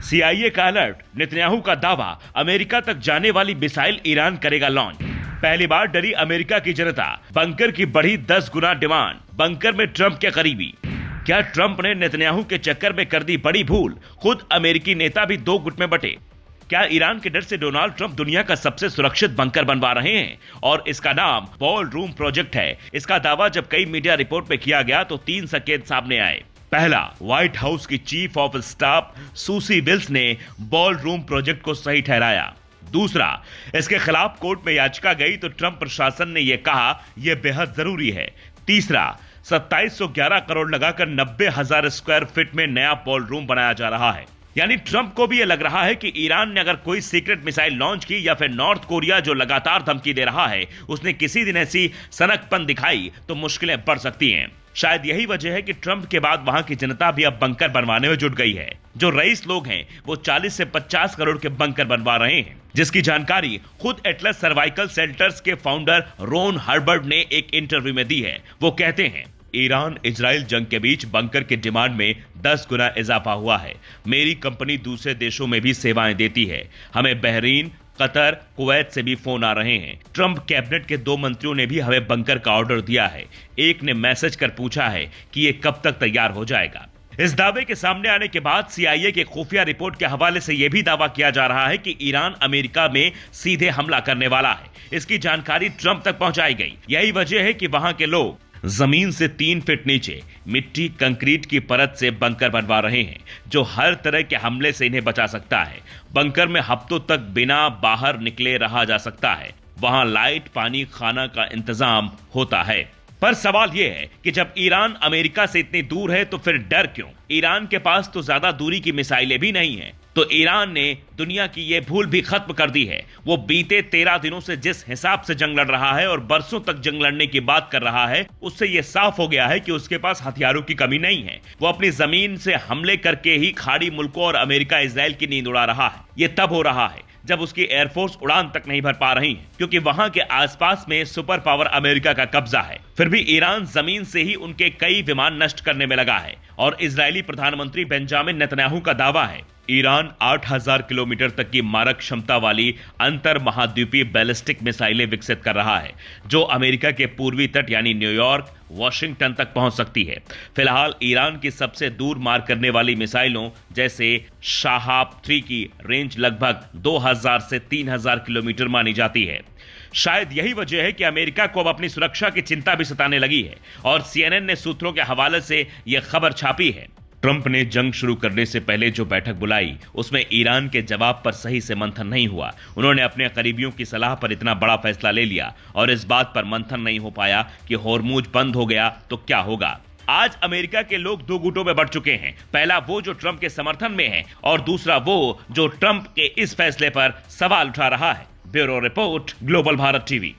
CIA का alert, Netanyahu का दावा, अमेरिका तक जाने वाली मिसाइल ईरान करेगा लॉन्च। पहली बार डरी अमेरिका की जनता, बंकर की बढ़ी 10 गुना डिमांड, बंकर में ट्रंप के करीबी। क्या ट्रंप ने नेतन्याहू के चक्कर में कर दी बड़ी भूल? खुद अमेरिकी नेता भी दो गुट में बटे। क्या ईरान के डर से डोनाल्ड ट्रंप दुनिया का सबसे सुरक्षित बंकर बनवा रहे हैं? और इसका नाम बॉल रूम प्रोजेक्ट है। इसका दावा जब कई मीडिया रिपोर्ट में किया गया तो 3 संकेत सामने आए। पहला, व्हाइट हाउस की chief of staff Susie Wiles ने बॉल रूम प्रोजेक्ट को सही ठहराया। दूसरा, इसके खिलाफ कोर्ट में याचिका गई तो ट्रंप प्रशासन ने यह कहा यह बेहद जरूरी है। तीसरा, 2711 करोड़ लगाकर 90,000 स्क्वायर फीट में नया बॉल रूम बनाया जा रहा है। यानी ट्रंप को भी यह लग रहा है कि ईरान ने अगर कोई सीक्रेट मिसाइल लॉन्च की या फिर नॉर्थ कोरिया जो लगातार धमकी दे रहा है उसने किसी दिन ऐसी सनकपन दिखाई तो मुश्किलें बढ़ सकती हैं। शायद यही वजह है कि ट्रंप के बाद वहां की जनता भी अब बंकर बनवाने में जुट गई है। जो रईस लोग हैं वो 40 से 50 करोड़ के बंकर बनवा रहे हैं, जिसकी जानकारी खुद एटलस सर्वाइकल सेंटर्स के फाउंडर रोन हर्बर्ट ने एक इंटरव्यू में दी है। वो कहते हैं, ईरान इजराइल जंग के बीच बंकर की डिमांड में 10 गुना इजाफा हुआ है। मेरी कंपनी दूसरे देशों में भी सेवाएं देती है। हमें बहरीन, कतर, कुवैत से भी फोन आ रहे हैं। ट्रंप कैबिनेट के 2 मंत्रियों ने भी हमें बंकर का ऑर्डर दिया है। एक ने मैसेज कर पूछा है कि ये कब तक तैयार हो जाएगा। इस दावे के सामने आने के बाद सीआईए के खुफिया रिपोर्ट के हवाले से यह भी दावा किया जा रहा है कि ईरान अमेरिका में सीधे हमला करने वाला है। इसकी जानकारी ट्रंप तक पहुंचाई गई। यही वजह है कि वहां के लोग जमीन से 3 फीट नीचे मिट्टी कंक्रीट की परत से बंकर बनवा रहे हैं जो हर तरह के हमले से इन्हें बचा सकता है। बंकर में हफ्तों तक बिना बाहर निकले रहा जा सकता है। वहां लाइट, पानी, खाना का इंतजाम होता है। पर सवाल यह है कि जब ईरान अमेरिका से इतनी दूर है तो फिर डर क्यों? ईरान के पास तो ज्यादा दूरी की मिसाइलें भी नहीं है। तो ईरान ने दुनिया की यह भूल भी खत्म कर दी है। वो बीते 13 दिनों से जिस हिसाब से जंग लड़ रहा है और बरसों तक जंग लड़ने की बात कर रहा है, उससे यह साफ हो गया है कि उसके पास हथियारों की कमी नहीं है। वो अपनी जमीन से हमले करके ही खाड़ी मुल्कों और अमेरिका इजराइल की नींद उड़ा रहा है। यह तब हो रहा है जब उसकी एयरफोर्स उड़ान तक नहीं भर पा रही है, क्योंकि वहां के आसपास में सुपर पावर अमेरिका का कब्जा है। फिर भी ईरान जमीन से ही उनके कई विमान नष्ट करने में लगा है। और इजरायली प्रधानमंत्री बेंजामिन नेतन्याहू का दावा है ईरान 8000 किलोमीटर तक की मारक क्षमता वाली अंतर महाद्वीपीय बैलिस्टिक मिसाइलें विकसित कर रहा है जो अमेरिका के पूर्वी तट यानी न्यूयॉर्क, वॉशिंगटन तक पहुंच सकती है। फिलहाल ईरान की सबसे दूर मार करने वाली मिसाइलों जैसे शाहाब 3 की रेंज लगभग 2000 से 3000 किलोमीटर मानी जाती है। शायद यही वजह है कि अमेरिका को अब अपनी सुरक्षा की चिंता भी सताने लगी है और सीएनएन ने सूत्रों के हवाले से यह खबर छापी है। ट्रंप ने जंग शुरू करने से पहले जो बैठक बुलाई उसमें ईरान के जवाब पर सही से मंथन नहीं हुआ। उन्होंने अपने करीबियों की सलाह पर इतना बड़ा फैसला ले लिया और इस बात पर मंथन नहीं हो पाया कि होर्मुज बंद हो गया तो क्या होगा। आज अमेरिका के लोग 2 गुटों में बढ़ चुके हैं। पहला वो जो ट्रंप के समर्थन में है और दूसरा वो जो ट्रंप के इस फैसले पर सवाल उठा रहा है। Bureau report, global Bharat TV.